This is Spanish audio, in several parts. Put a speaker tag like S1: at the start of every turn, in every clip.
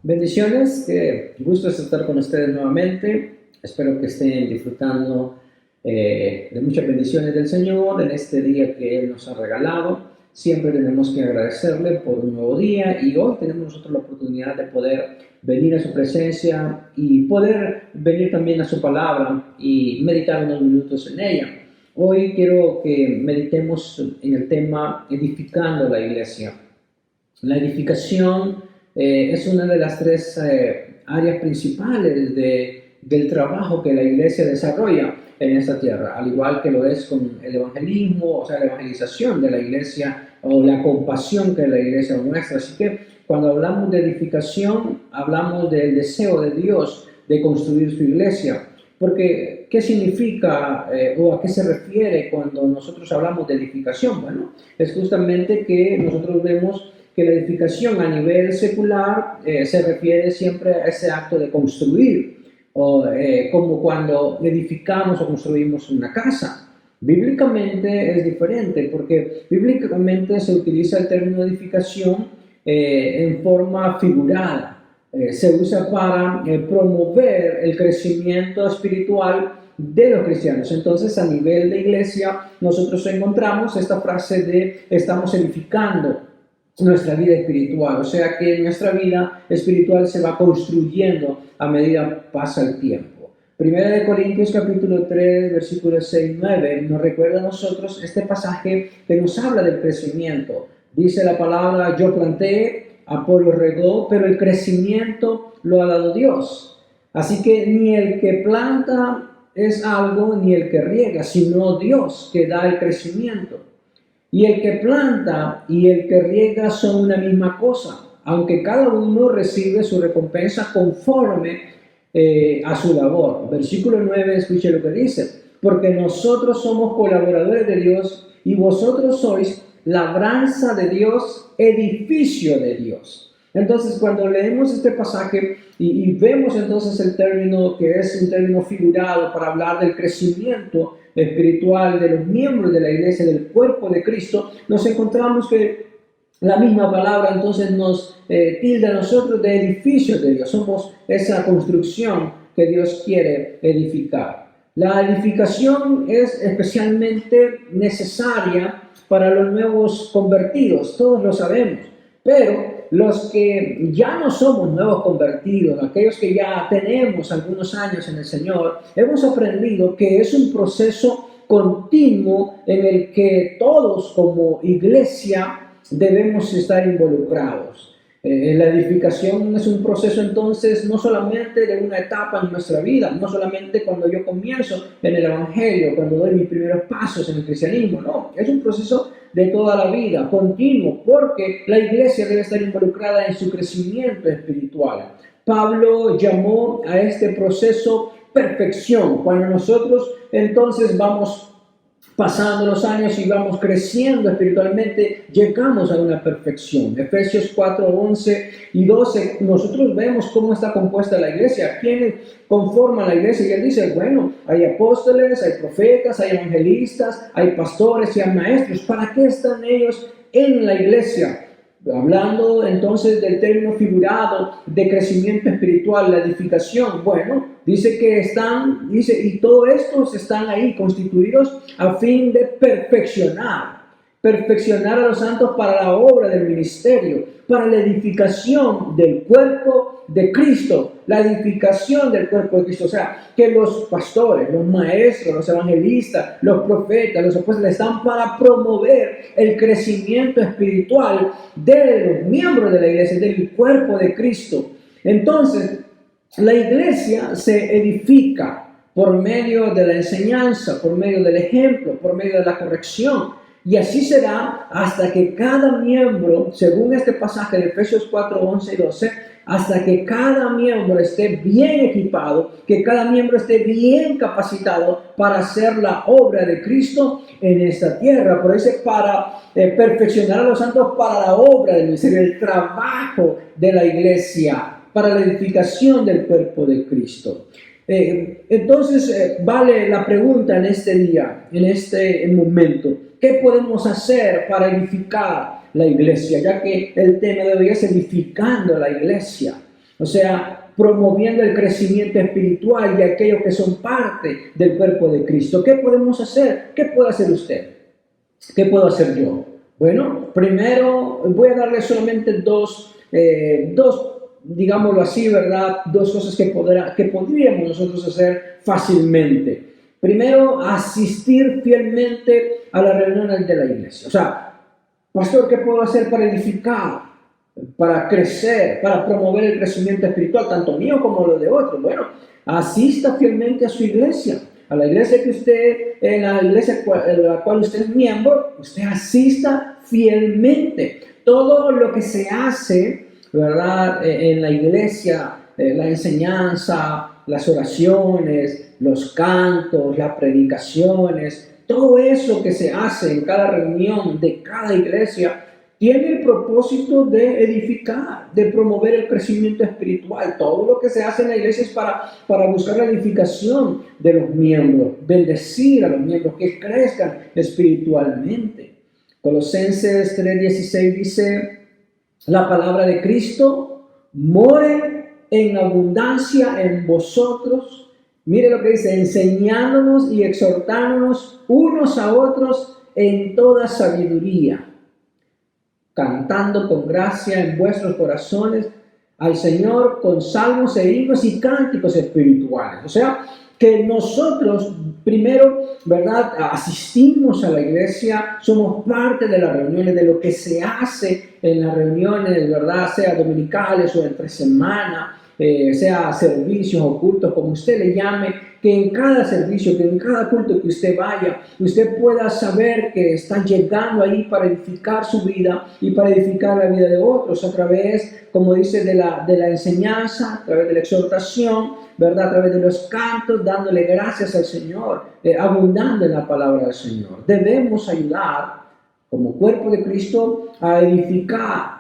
S1: Bendiciones, qué gusto es estar con ustedes nuevamente. Espero que estén disfrutando de muchas bendiciones del Señor en este día que Él nos ha regalado. Siempre tenemos que agradecerle por un nuevo día y hoy tenemos nosotros la oportunidad de poder venir a su presencia y poder venir también a su palabra y meditar unos minutos en ella. Hoy quiero que meditemos en el tema edificando la iglesia. La edificación es una de las tres áreas principales del trabajo que la iglesia desarrolla en esta tierra, al igual que lo es con el evangelismo, o sea, la evangelización de la iglesia o la compasión que la iglesia muestra. Así que cuando hablamos de edificación, hablamos del deseo de Dios de construir su iglesia. Porque, ¿qué significa o a qué se refiere cuando nosotros hablamos de edificación? Bueno, es justamente que nosotros vemos que la edificación a nivel secular se refiere siempre a ese acto de construir, como cuando edificamos o construimos una casa. Bíblicamente es diferente, porque bíblicamente se utiliza el término edificación en forma figurada. Se usa para promover el crecimiento espiritual de los cristianos. Entonces, a nivel de iglesia, nosotros encontramos esta frase de estamos edificando nuestra vida espiritual, o sea que nuestra vida espiritual se va construyendo a medida que pasa el tiempo. Primera de Corintios capítulo 3, versículos 6 y 9 nos recuerda a nosotros este pasaje que nos habla del crecimiento. Dice la palabra, yo planté, Apolo regó, pero el crecimiento lo ha dado Dios. Así que ni el que planta es algo, ni el que riega, sino Dios que da el crecimiento. Y el que planta y el que riega son una misma cosa, aunque cada uno recibe su recompensa conforme a su labor. Versículo 9, escuche lo que dice, porque nosotros somos colaboradores de Dios y vosotros sois labranza de Dios, edificio de Dios. Entonces, cuando leemos este pasaje y vemos entonces el término que es un término figurado para hablar del crecimiento espiritual de los miembros de la iglesia, del cuerpo de Cristo, nos encontramos que la misma palabra entonces nos tilda a nosotros de edificios de Dios. Somos esa construcción que Dios quiere edificar. La edificación es especialmente necesaria para los nuevos convertidos, todos lo sabemos, pero los que ya no somos nuevos convertidos, aquellos que ya tenemos algunos años en el Señor, hemos aprendido que es un proceso continuo en el que todos como iglesia debemos estar involucrados. La edificación es un proceso entonces no solamente de una etapa en nuestra vida, no solamente cuando yo comienzo en el Evangelio, cuando doy mis primeros pasos en el cristianismo, no, es un proceso de toda la vida, continuo, porque la iglesia debe estar involucrada en su crecimiento espiritual. Pablo llamó a este proceso perfección, cuando nosotros entonces vamos pasando los años y vamos creciendo espiritualmente, llegamos a una perfección. Efesios 4, 11 y 12, nosotros vemos cómo está compuesta la iglesia, quiénes conforman la iglesia. Y él dice, bueno, hay apóstoles, hay profetas, hay evangelistas, hay pastores y hay maestros. ¿Para qué están ellos en la iglesia? Hablando entonces del término figurado de crecimiento espiritual, la edificación, bueno, dice que y todos estos están ahí constituidos a fin de perfeccionar a los santos para la obra del ministerio, para la edificación del cuerpo de Cristo, la edificación del cuerpo de Cristo. O sea, que los pastores, los maestros, los evangelistas, los profetas, los apóstoles están para promover el crecimiento espiritual de los miembros de la iglesia, del cuerpo de Cristo. Entonces, la iglesia se edifica por medio de la enseñanza, por medio del ejemplo, por medio de la corrección. Y así será hasta que cada miembro, según este pasaje de Efesios 4, 11 y 12, hasta que cada miembro esté bien equipado, que cada miembro esté bien capacitado para hacer la obra de Cristo en esta tierra. Por eso para perfeccionar a los santos para la obra del ministerio, el trabajo de la iglesia, para la edificación del cuerpo de Cristo. Entonces vale la pregunta en este día, en este momento, ¿qué podemos hacer para edificar la iglesia? Ya que el tema de hoy es edificando la iglesia. O sea, promoviendo el crecimiento espiritual de aquellos que son parte del cuerpo de Cristo. ¿Qué podemos hacer? ¿Qué puede hacer usted? ¿Qué puedo hacer yo? Bueno, primero voy a darle solamente dos, digámoslo así, ¿verdad? Dos cosas que podríamos nosotros hacer fácilmente. Primero, asistir fielmente a las reuniones de la iglesia. O sea, pastor, ¿qué puedo hacer para edificar, para crecer, para promover el crecimiento espiritual, tanto mío como lo de otros? Bueno, asista fielmente a su iglesia. A la iglesia que usted, en la iglesia en la cual usted es miembro, usted asista fielmente. Todo lo que se hace, ¿verdad? En la iglesia, la enseñanza, las oraciones, los cantos, las predicaciones, todo eso que se hace en cada reunión de cada iglesia, tiene el propósito de edificar, de promover el crecimiento espiritual. Todo lo que se hace en la iglesia es para buscar la edificación de los miembros, bendecir a los miembros que crezcan espiritualmente. Colosenses 3:16 dice, la palabra de Cristo more en abundancia en vosotros. Mire lo que dice, enseñándonos y exhortándonos unos a otros en toda sabiduría, cantando con gracia en vuestros corazones al Señor con salmos e himnos y cánticos espirituales. O sea, que nosotros primero, ¿verdad?, asistimos a la iglesia, somos parte de las reuniones, de lo que se hace en las reuniones, ¿verdad?, sea dominicales o entre semana, sea servicios o cultos, como usted le llame, que en cada servicio, que en cada culto que usted vaya, usted pueda saber que está llegando ahí para edificar su vida y para edificar la vida de otros a través, como dice, de la enseñanza, a través de la exhortación, ¿verdad?, a través de los cantos, dándole gracias al Señor, abundando en la palabra del Señor. Debemos ayudar como cuerpo de Cristo a edificar,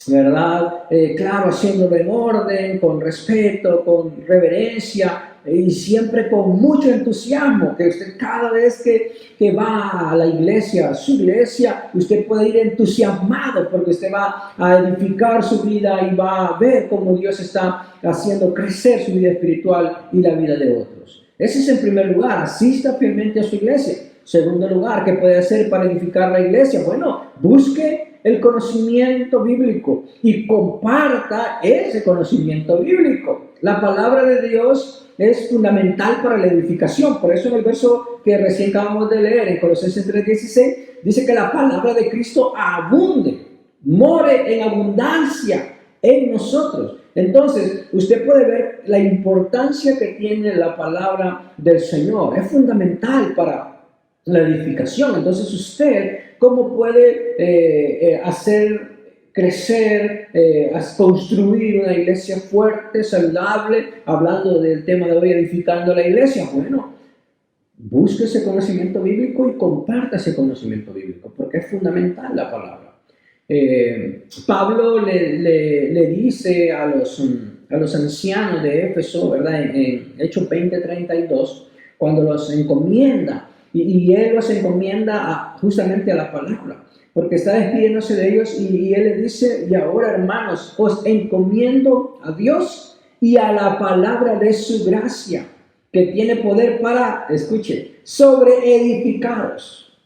S1: ¿verdad? Claro, haciéndolo en orden, con respeto, con reverencia y siempre con mucho entusiasmo, que usted cada vez que va a la iglesia, a su iglesia, usted puede ir entusiasmado porque usted va a edificar su vida y va a ver cómo Dios está haciendo crecer su vida espiritual y la vida de otros. Ese es en primer lugar, asista fielmente a su iglesia. Segundo lugar, ¿qué puede hacer para edificar la iglesia? Bueno, busque el conocimiento bíblico y comparta ese conocimiento bíblico. La palabra de Dios es fundamental para la edificación. Por eso en el verso que recién acabamos de leer, en Colosenses 3:16, dice que la palabra de Cristo abunde, more en abundancia en nosotros. Entonces, usted puede ver la importancia que tiene la palabra del Señor. Es fundamental para la edificación. Entonces, usted, ¿cómo puede hacer crecer, construir una iglesia fuerte, saludable? Hablando del tema de hoy, edificando la iglesia. Bueno, busque ese conocimiento bíblico y comparta ese conocimiento bíblico, porque es fundamental la palabra. Pablo le dice a los ancianos de Éfeso, ¿verdad?, en Hechos 20:32, cuando los encomienda, y él los encomienda justamente a la palabra, porque está despidiéndose de ellos, y él les dice, y ahora, hermanos, os encomiendo a Dios y a la palabra de su gracia, que tiene poder para, escuche, sobreedificaros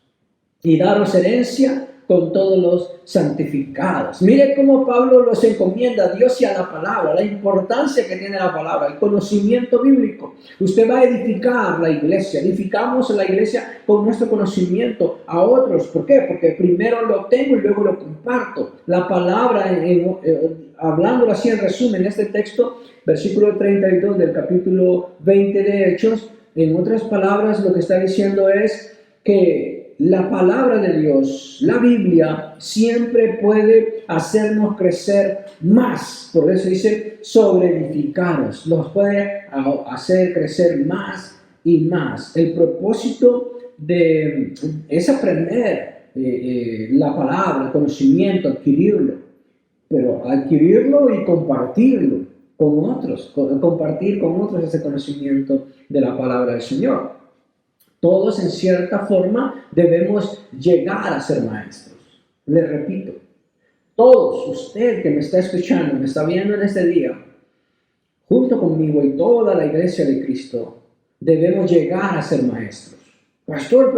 S1: y daros herencia con todos los santificados. Mire cómo Pablo los encomienda a Dios y a la palabra, la importancia que tiene la palabra, el conocimiento bíblico. Usted va a edificar la iglesia, edificamos la iglesia con nuestro conocimiento a otros. ¿Por qué? Porque primero lo tengo y luego lo comparto. La palabra, hablándolo así en resumen, en este texto, versículo 32 del capítulo 20 de Hechos, en otras palabras, lo que está diciendo es que la palabra de Dios, la Biblia, siempre puede hacernos crecer más. Por eso dice, sobreedificaros. Nos puede hacer crecer más y más. El propósito es aprender la palabra, el conocimiento, adquirirlo. Pero adquirirlo y compartirlo con otros. Compartir con otros ese conocimiento de la palabra del Señor. Todos, en cierta forma, debemos llegar a ser maestros. Les repito, todos, usted que me está escuchando, me está viendo en este día, junto conmigo y toda la iglesia de Cristo, debemos llegar a ser maestros. Pastor,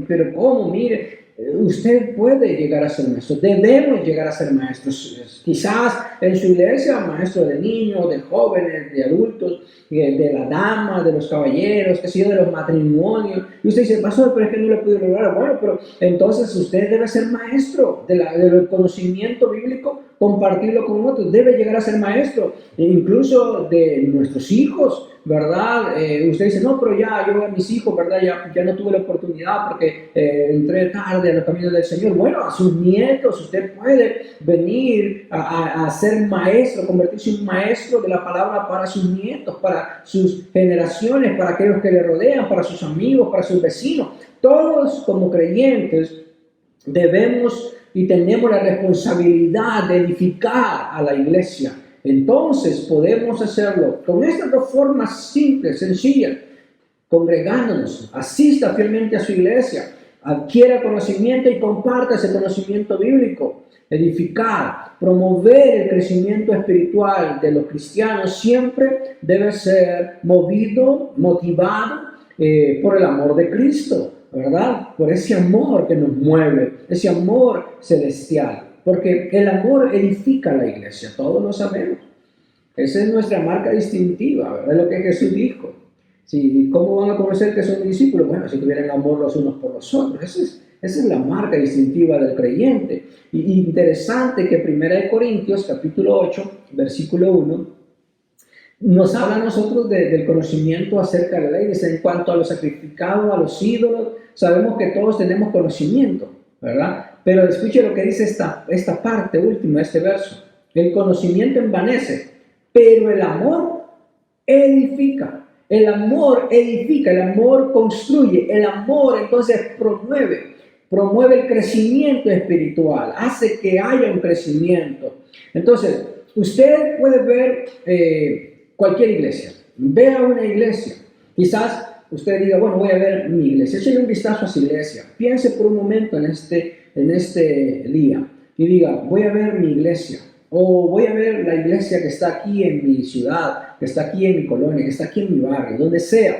S1: pero ¿cómo? Mire, usted puede llegar a ser maestro, debemos llegar a ser maestros. Quizás en su iglesia, maestro de niños, de jóvenes, de adultos, de la dama, de los caballeros, que sé yo, de los matrimonios. Y usted dice, pastor, pero es que no lo puedo lograr. Bueno, pero entonces usted debe ser maestro del conocimiento bíblico, compartirlo con otros, debe llegar a ser maestro, e incluso de nuestros hijos, ¿verdad? Usted dice, no, pero ya, yo veo a mis hijos, ¿verdad? Ya no tuve la oportunidad porque entré tarde en los caminos del Señor. Bueno, a sus nietos, usted puede venir a ser maestro, convertirse en un maestro de la palabra para sus nietos, para sus generaciones, para aquellos que le rodean, para sus amigos, para sus vecinos. Todos como creyentes debemos y tenemos la responsabilidad de edificar a la iglesia. Entonces podemos hacerlo con estas dos formas simples, sencillas: congregándonos, asista fielmente a su iglesia, adquiera conocimiento y comparta ese conocimiento bíblico. Edificar, promover el crecimiento espiritual de los cristianos siempre debe ser movido, motivado por el amor de Cristo, ¿verdad? Por ese amor que nos mueve, ese amor celestial. Porque el amor edifica la iglesia, todos lo sabemos. Esa es nuestra marca distintiva, ¿verdad? Lo que Jesús dijo. Si, ¿cómo van a conocer que son mis discípulos? Bueno, si tuvieran amor los unos por los otros. Esa es la marca distintiva del creyente. Y interesante que 1 Corintios, capítulo 8, versículo 1, nos habla a nosotros del conocimiento acerca de la ley. Dice, en cuanto a lo sacrificado, a los ídolos, sabemos que todos tenemos conocimiento, ¿verdad? Pero escuche lo que dice esta parte última, este verso. El conocimiento envanece, pero el amor edifica. El amor edifica, el amor construye, el amor entonces promueve el crecimiento espiritual, hace que haya un crecimiento. Entonces, usted puede ver cualquier iglesia, vea una iglesia, quizás usted diga, bueno, voy a ver mi iglesia, échale un vistazo a su iglesia, piense por un momento en este día y diga, voy a ver mi iglesia. O voy a ver la iglesia que está aquí en mi ciudad, que está aquí en mi colonia, que está aquí en mi barrio, donde sea.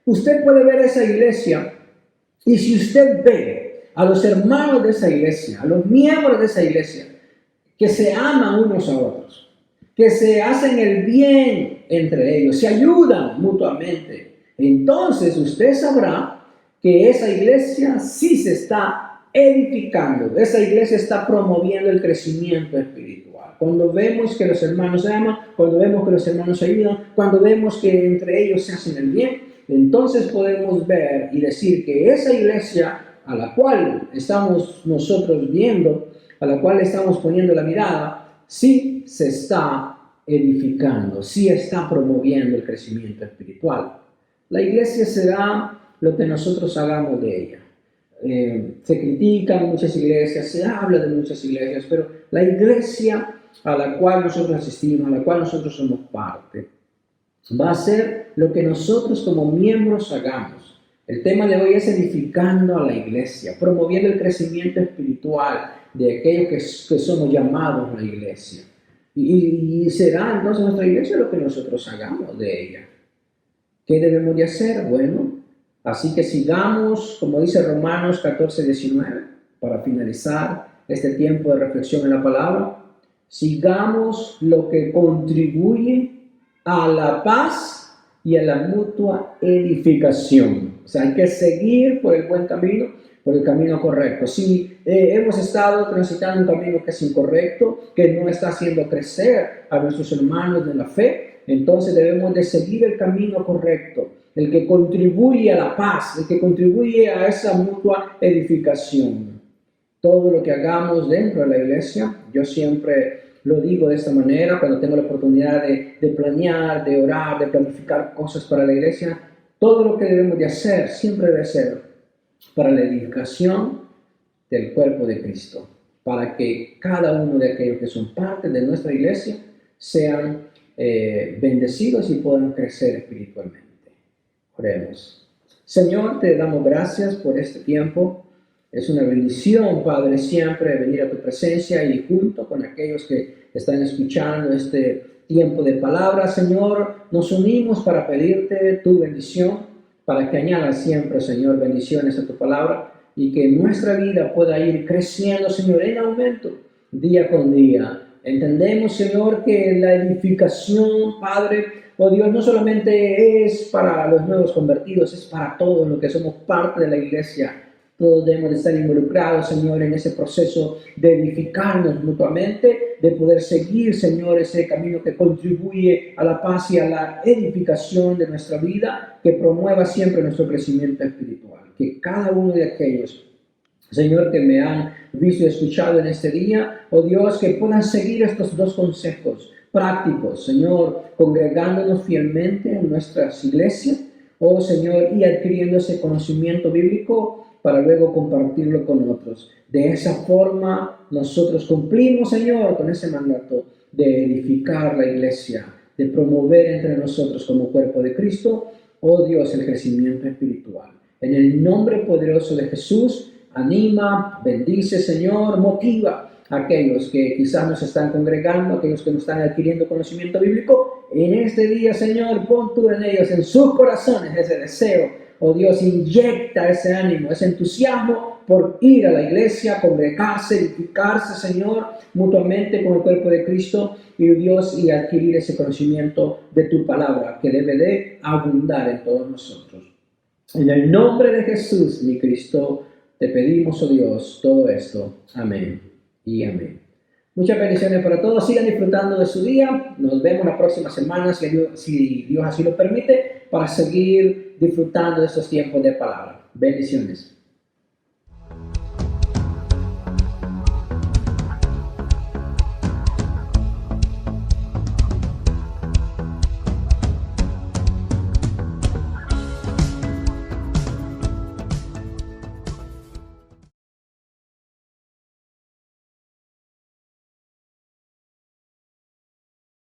S1: Usted puede ver esa iglesia y si usted ve a los hermanos de esa iglesia, a los miembros de esa iglesia, que se aman unos a otros, que se hacen el bien entre ellos, se ayudan mutuamente, entonces usted sabrá que esa iglesia sí se está edificando, esa iglesia está promoviendo el crecimiento espiritual. Cuando vemos que los hermanos se aman, cuando vemos que los hermanos se ayudan, cuando vemos que entre ellos se hacen el bien, entonces podemos ver y decir que esa iglesia a la cual estamos nosotros viendo, a la cual estamos poniendo la mirada, sí se está edificando, sí está promoviendo el crecimiento espiritual. La iglesia será lo que nosotros hagamos de ella. Se critican muchas iglesias, se habla de muchas iglesias, pero la iglesia a la cual nosotros asistimos, a la cual nosotros somos parte, va a ser lo que nosotros como miembros hagamos. El tema de hoy es edificando a la iglesia, promoviendo el crecimiento espiritual de aquellos que somos llamados a la iglesia. Y será entonces nuestra iglesia lo que nosotros hagamos de ella. ¿Qué debemos de hacer? Bueno, así que sigamos, como dice Romanos 14:19, para finalizar este tiempo de reflexión en la palabra, sigamos lo que contribuye a la paz y a la mutua edificación. O sea, hay que seguir por el buen camino, por el camino correcto. Si hemos estado transitando un camino que es incorrecto, que no está haciendo crecer a nuestros hermanos de la fe, entonces debemos de seguir el camino correcto, el que contribuye a la paz, el que contribuye a esa mutua edificación. Todo lo que hagamos dentro de la iglesia, yo siempre lo digo de esta manera, cuando tengo la oportunidad de planear, de orar, de planificar cosas para la iglesia, todo lo que debemos de hacer siempre debe ser para la edificación del cuerpo de Cristo, para que cada uno de aquellos que son parte de nuestra iglesia sean bendecidos y puedan crecer espiritualmente. Oremos. Señor, te damos gracias por este tiempo. Es una bendición, Padre, siempre venir a tu presencia y junto con aquellos que están escuchando este tiempo de palabra, Señor, nos unimos para pedirte tu bendición, para que añadas siempre, Señor, bendiciones a tu palabra y que nuestra vida pueda ir creciendo, Señor, en aumento día con día. Entendemos, Señor, que la edificación, Padre, oh Dios, no solamente es para los nuevos convertidos, es para todos los que somos parte de la iglesia. Todos debemos de estar involucrados, Señor, en ese proceso de edificarnos mutuamente, de poder seguir, Señor, ese camino que contribuye a la paz y a la edificación de nuestra vida, que promueva siempre nuestro crecimiento espiritual. Que cada uno de aquellos, Señor, que me han visto y escuchado en este día, oh Dios, que puedan seguir estos dos consejos prácticos, Señor, congregándonos fielmente en nuestras iglesias, oh Señor, y adquiriendo ese conocimiento bíblico para luego compartirlo con otros. De esa forma nosotros cumplimos, Señor, con ese mandato de edificar la iglesia, de promover entre nosotros como cuerpo de Cristo, oh Dios, el crecimiento espiritual. En el nombre poderoso de Jesús, anima, bendice, Señor, motiva a aquellos que quizás nos están congregando, aquellos que nos están adquiriendo conocimiento bíblico. En este día, Señor, pon tú en ellos, en sus corazones, ese deseo. Oh Dios, inyecta ese ánimo, ese entusiasmo por ir a la iglesia, congregarse, edificarse, Señor, mutuamente con el cuerpo de Cristo y Dios, y adquirir ese conocimiento de tu palabra que debe de abundar en todos nosotros. En el nombre de Jesús, mi Cristo, te pedimos, oh Dios, todo esto. Amén y amén. Muchas bendiciones para todos. Sigan disfrutando de su día. Nos vemos la próxima semana, si Dios así lo permite, para seguir disfrutando de estos tiempos de palabra. Bendiciones.